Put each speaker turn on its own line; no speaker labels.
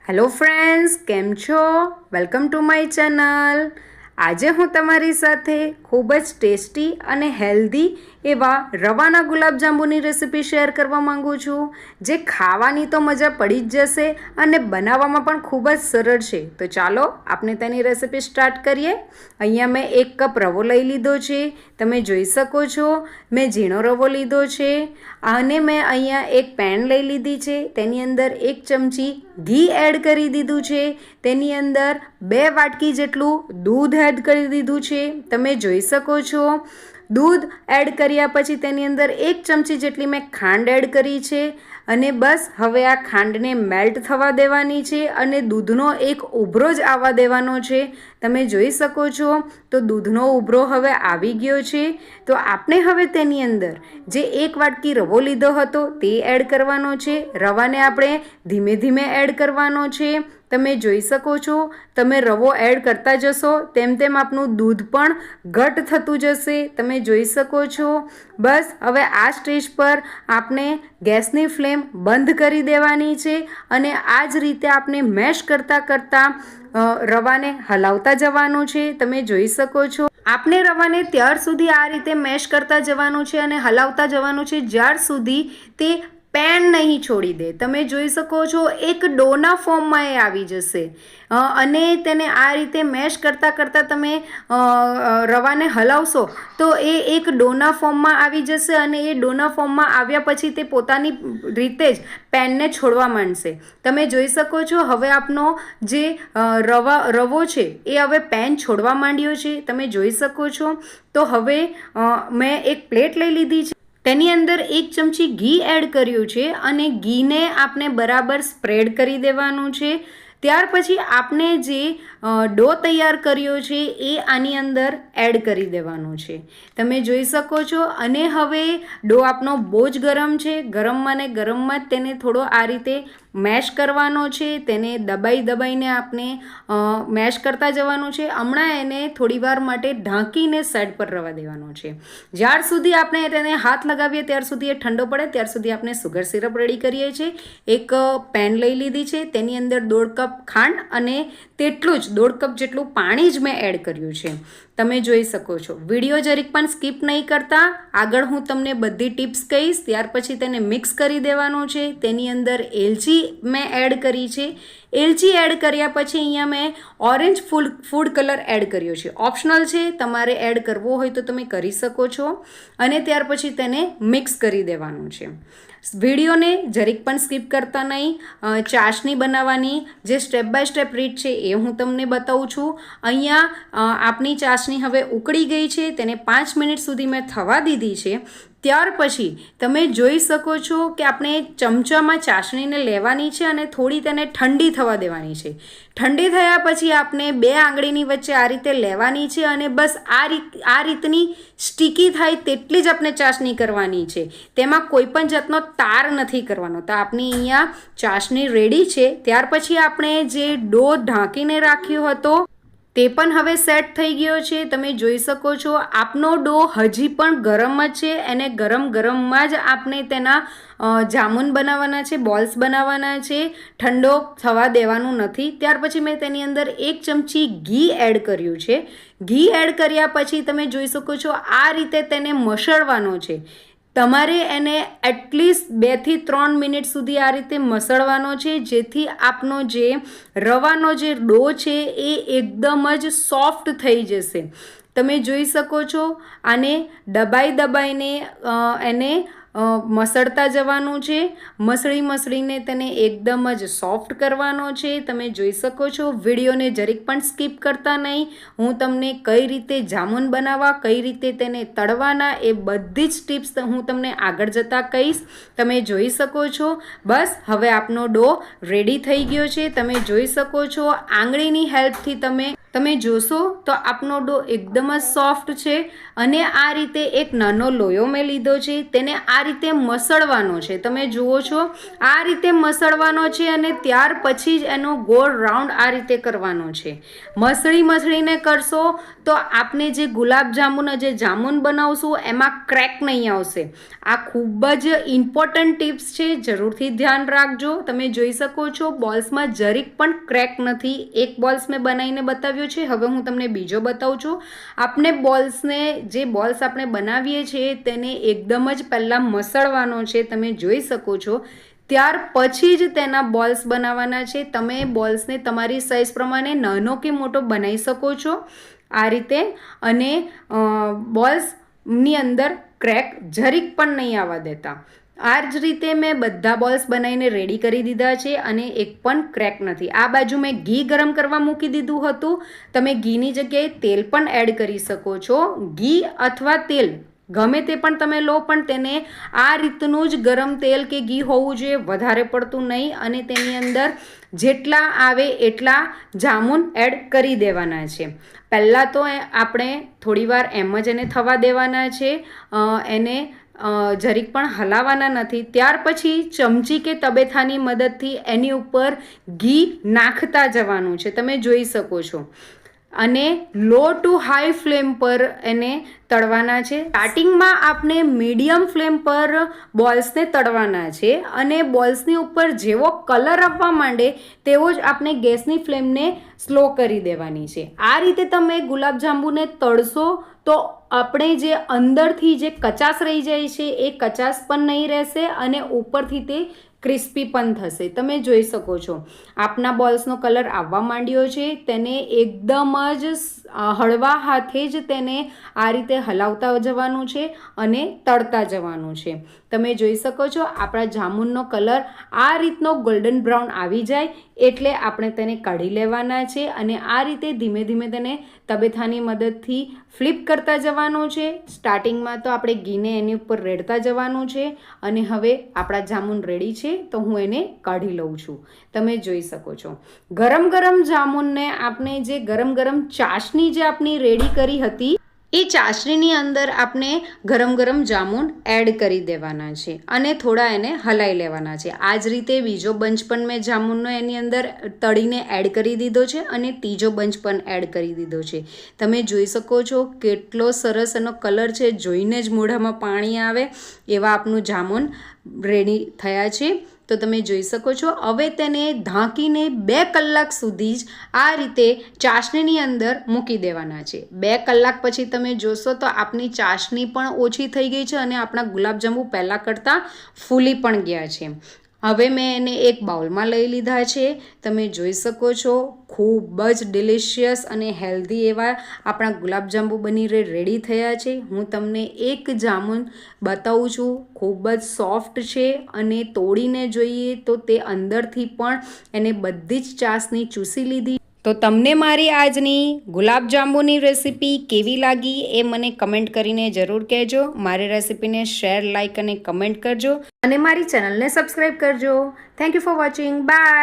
Hello friends, કેમ છો? Welcome to my channel. આજે હું તમારી સાથે ખૂબ જ ટેસ્ટી અને હેલ્ધી એવા રવાના ગુલાબજાંબુની રેસીપી શેર કરવા માંગુ છું, જે ખાવાની તો મજા પડી જ જશે અને બનાવવામાં પણ ખૂબ જ સરળ છે. તો ચાલો આપણે તેની રેસીપી સ્ટાર્ટ કરીએ. અહીંયા મેં 1 કપ રવો લઈ લીધો છે. તમે જોઈ શકો છો મેં ઝીણો રવો લીધો છે અને મેં અહીંયા એક પેન લઈ લીધી છે. તેની અંદર 1 ચમચી ઘી એડ કરી દીધું છે. તેની અંદર 2 વાટકી જેટલું દૂધ એડ કરી દીધું છે. તમે જોઈ શકો છો દૂધ એડ કર્યા પછી તેની અંદર 1 ચમચી જેટલી મેં ખાંડ એડ કરી છે અને બસ હવે આ ખાંડને મેલ્ટ થવા દેવાની છે અને દૂધનો એક ઉભરો જ આવવા દેવાનો છે. તમે જોઈ શકો છો તો દૂધનો ઉભરો હવે આવી ગયો છે. તો આપણે હવે તેની અંદર જે 1 વાટકી રવો લીધો હતો તે એડ કરવાનો છે. રવાને આપણે ધીમે ધીમે એડ કરવાનો છે. તમે જોઈ શકો છો તમે રવો એડ કરતા જશો તેમ તેમ આપનું દૂધ પણ ઘટ થતું જશે. તમે જોઈ શકો છો. બસ હવે આ સ્ટેજ પર આપણે ગેસની ફ્લેમ બંધ કરી દેવાની છે અને આ જ રીતે આપણે મેશ કરતાં રવાને હલાવતા જવાનું છે. તમે જોઈ શકો છો આપણે રવાને ત્યાર સુધી આ રીતે મેશ કરતા જવાનું છે અને હલાવતા જવાનું છે જ્યાર સુધી તે પેન નહીં છોડી દે. તમે જોઈ શકો છો એક ડોના ફોર્મમાં એ આવી જશે અને તેને આ રીતે મેશ કરતાં તમે રવાને હલાવશો તો એ એક ડોના ફોર્મમાં આવી જશે અને એ ડોના ફોર્મમાં આવ્યા પછી તે પોતાની રીતે જ પેનને છોડવા માંડશે. તમે જોઈ શકો છો હવે આપનો જે રવો છે એ હવે પેન છોડવા માંડ્યો છે. તમે જોઈ શકો છો. તો હવે મેં એક પ્લેટ લઈ લીધી છે. તેની અંદર 1 ચમચી ઘી એડ કર્યું છે અને ઘીને આપણે બરાબર સ્પ્રેડ કરી દેવાનું છે. ત્યાર પછી આપણે જે ડો તૈયાર કર્યો છે એ આની અંદર એડ કરી દેવાનો છે. તમે જોઈ શકો છો અને હવે ડો આપણો બહુ જ ગરમ છે. ગરમમાં ને ગરમમાં જ તેને થોડો આ રીતે મેશ કરવાનો છે. તેને દબાઈને આપણે મેશ કરતા જવાનું છે. હમણાં એને થોડી વાર માટે ઢાંકીને સાઈડ પર રહેવા દેવાનો છે. જ્યાર સુધી આપણે તેને હાથ લગાવીએ ત્યાર સુધી એ ઠંડો પડે ત્યાર સુધી આપણે સુગર સિરપ રેડી કરીએ છીએ. એક પેન લઈ લીધી છે. તેની અંદર 1.5 કપ ખાંડ અને તેટલું જ 1.5 કપ જેટલું પાણી જ મેં એડ કર્યું છે. તમે જોઈ શકો છો. વિડીયો જરીક પણ સ્કીપ નહીં કરતા. આગળ હું તમને બધી ટિપ્સ કહીશ. ત્યાર પછી તેને મિક્સ કરી દેવાનું છે. તેની અંદર એલચી મેં એડ કરી છે. એલચી એડ કર્યા પછી અહીંયા મેં ઓરેન્જ ફૂડ કલર એડ કર્યો છે. ઓપ્શનલ છે, તમારે એડ કરવો હોય તો તમે કરી શકો છો અને ત્યાર પછી તેને મિક્સ કરી દેવાનું છે. વિડીયોને જરીક પણ સ્કીપ કરતા નહીં. ચાસણી બનાવવાની જે સ્ટેપ બાય સ્ટેપ રીત છે એ હું તમને બતાવું છું. અહીંયા આપણી ચાસણી હવે ઉકળી ગઈ છે. તેને 5 મિનિટ સુધી મેં થવા દીધી છે. ત્યાર પછી તમે જોઈ શકો છો કે આપણે ચમચામાં ચાસણીને લેવાની છે અને થોડી તેને ઠંડી થવા દેવાની છે. ઠંડી થયા પછી આપણે 2 આંગળીની વચ્ચે આ રીતે લેવાની છે અને બસ આ રીતની સ્ટીકી થાય તેટલી જ આપણે ચાસણી કરવાની છે. તેમાં કોઈ પણ જાતનો તાર નથી કરવાનો. તો આપણી અહીંયા ચાસણી રેડી છે. ત્યાર પછી આપણે જે ડો ઢાંકીને રાખ્યો હતો તે પણ હવે સેટ થઈ ગયો છે. તમે જોઈ શકો છો આપનો ડો હજી પણ ગરમ જ છે. એને ગરમમાં જ આપણે તેના જામુન બનાવવાના છે, બોલ્સ બનાવવાના છે. ઠંડો થવા દેવાનું નથી. ત્યાર પછી મેં તેની અંદર 1 ચમચી ઘી એડ કર્યું છે. ઘી એડ કર્યા પછી તમે જોઈ શકો છો આ રીતે તેને મસળવાનો છે. તમારે એને એટલીસ્ટ 2 થી 3 મિનિટ સુધી આ રીતે મસળવાનો છે જેથી આપનો જે રવાનો જે ડો છે એ એકદમ જ સોફ્ટ થઈ જશે. તમે જોઈ શકો છો આને દબાઈને એને મસળતા જવાનું છે. મસળીને તેને એકદમ જ સોફ્ટ કરવાનો છે. તમે જોઈ શકો છો. વિડીયોને જરીક પણ સ્કીપ કરતા નહીં. હું તમને કઈ રીતે જામુન બનાવવા, કઈ રીતે તેને તળવાના એ બધી જ ટિપ્સ હું તમને આગળ જતાં કહીશ. તમે જોઈ શકો છો. બસ હવે આપનો ડો રેડી થઈ ગયો છે. તમે જોઈ શકો છો આંગળીની હેલ્પથી તમે તમે જોશો તો આપનો ડો એકદમ જ સોફ્ટ છે અને આ રીતે એક નાનો લોયો મેં લીધો છે, તેને આ રીતે મસળવાનો છે. તમે જુઓ છો આ રીતે મસળવાનો છે અને ત્યાર પછી જ એનો ગોળ રાઉન્ડ આ રીતે કરવાનો છે. મસળીને કરશો તો આપણે જે ગુલાબજાંબુના જે જામુન બનાવશું એમાં ક્રેક નહીં આવશે. આ ખૂબ જ ઇમ્પોર્ટન્ટ ટિપ્સ છે, જરૂરથી ધ્યાન રાખજો. તમે જોઈ શકો છો બોલ્સમાં જરીક પણ ક્રેક નથી. એક બોલ્સ મેં બનાવીને બતાવ્યો છે, હવે હું તમને બીજો બતાવું છું. આપણે બોલ્સને જે બોલ્સ આપણે બનાવીએ છીએ તેને એકદમ જ પહેલાં મસળવાનો છે. તમે જોઈ શકો છો ત્યાર પછી જ તેના બોલ્સ બનાવવાના છે. તમે બોલ્સને તમારી સાઇઝ પ્રમાણે નાનો કે મોટો બનાવી શકો છો આ રીતે. અને બોલ્સની અંદર ક્રેક જરીક પણ નહીં આવવા દેતા. આ જ રીતે મેં બધા બોલ્સ બનાવીને રેડી કરી દીધા છે અને એક પણ ક્રેક નથી. આ બાજુ મેં ઘી ગરમ કરવા મૂકી દીધું હતું. તમે ઘીની જગ્યાએ તેલ પણ એડ કરી શકો છો. ઘી અથવા તેલ ગમે તે પણ તમે લો, પણ તેને આ રીતનું જ ગરમ તેલ કે ઘી હોવું જોઈએ, વધારે પડતું નહીં. અને તેની અંદર જેટલા આવે એટલા જામુન એડ કરી દેવાના છે. પહેલાં તો આપણે થોડીવાર એમ જ એને થવા દેવાના છે, એને જરીક પણ હલાવવાના નથી. ત્યાર પછી ચમચી કે તબેથાની મદદથી એની ઉપર ઘી નાખતા જવાનું છે. તમે જોઈ શકો છો. અને લો ટુ હાઈ ફ્લેમ પર એને તળવાના છે. સ્ટાર્ટિંગમાં આપણે મીડિયમ ફ્લેમ પર બોલ્સને તળવાના છે અને બોલ્સની ઉપર જેવો કલર આવવા માંડે તેવો જ આપણે ગેસની ફ્લેમને સ્લો કરી દેવાની છે. આ રીતે તમે ગુલાબજાંબુને તળશો તો આપણે જે અંદરથી જે કચાશ રહી જાય છે એ કચાશ પણ નહીં રહેશે અને ઉપરથી તે ક્રિસ્પી પણ થશે. તમે જોઈ શકો છો આપના બોલ્સનો કલર આવવા માંડ્યો છે. તેને એકદમ જ હળવા હાથે જ તેને આ રીતે હલાવતા જવાનું છે અને તળતા જવાનું છે. તમે જોઈ શકો છો આપણા જામુનનો કલર આ રીતનો ગોલ્ડન બ્રાઉન આવી જાય એટલે આપણે તેને કાઢી લેવાના છે અને આ રીતે ધીમે ધીમે તેને તબેથાની મદદથી ફ્લિપ કરતા જવાનું છે. સ્ટાર્ટિંગમાં તો આપણે ઘીને એની ઉપર રેડતા જવાનું છે અને હવે આપણા જામુન રેડી છે તો હું એને કાઢી લઉં છું. તમે જોઈ શકો છો ગરમ ગરમ જામુનને આપણે જે ગરમ ગરમ ચાસણી જે આપણી રેડી કરી હતી એ ચાસણીની અંદર આપણે ગરમ ગરમ જામુન એડ કરી દેવાના છે અને થોડા એને હલાવી લેવાના છે. આ જ રીતે બીજો બંચ પણ મેં જામુનનો એની અંદર તળીને એડ કરી દીધો છે અને ત્રીજો બંચ પણ એડ કરી દીધો છે. તમે જોઈ શકો છો કેટલો સરસ એનો કલર છે, જોઈને જ મોઢામાં પાણી આવે એવા આપણું જામુન રેડી થયા છે. તો તમે જોઈ શકો છો. હવે તેને ઢાંકીને 2 કલાક સુધી જ આ રીતે ચાસણીની અંદર મૂકી દેવાના છે. 2 કલાક પછી તમે જોશો તો આપણી ચાસણી પણ ઓછી થઈ ગઈ છે અને આપણા ગુલાબજાંબુ પહેલાં કરતાં ફૂલી પણ ગયા છે. હવે મેં એને એક બાઉલમાં લઈ લીધા છે. તમે જોઈ શકો છો ખૂબ જ ડિલિશિયસ અને હેલ્ધી એવા આપણા ગુલાબજાંબુ બની રેડી થયા છે. હું તમને એક જામુન બતાવું છું, ખૂબ જ સોફ્ટ છે અને તોડીને જોઈએ તો તે અંદરથી પણ એને બધી જ ચાસણી ચૂસી લીધી. તો તમને મારી આજની ગુલાબજાંબુની રેસીપી કેવી લાગી એ મને કમેન્ટ કરીને જરૂર કહેજો. મારી રેસીપીને શેર, લાઇક અને કમેન્ટ કરજો અને મારી ચેનલને સબસ્ક્રાઈબ કરજો. Thank you for watching. By.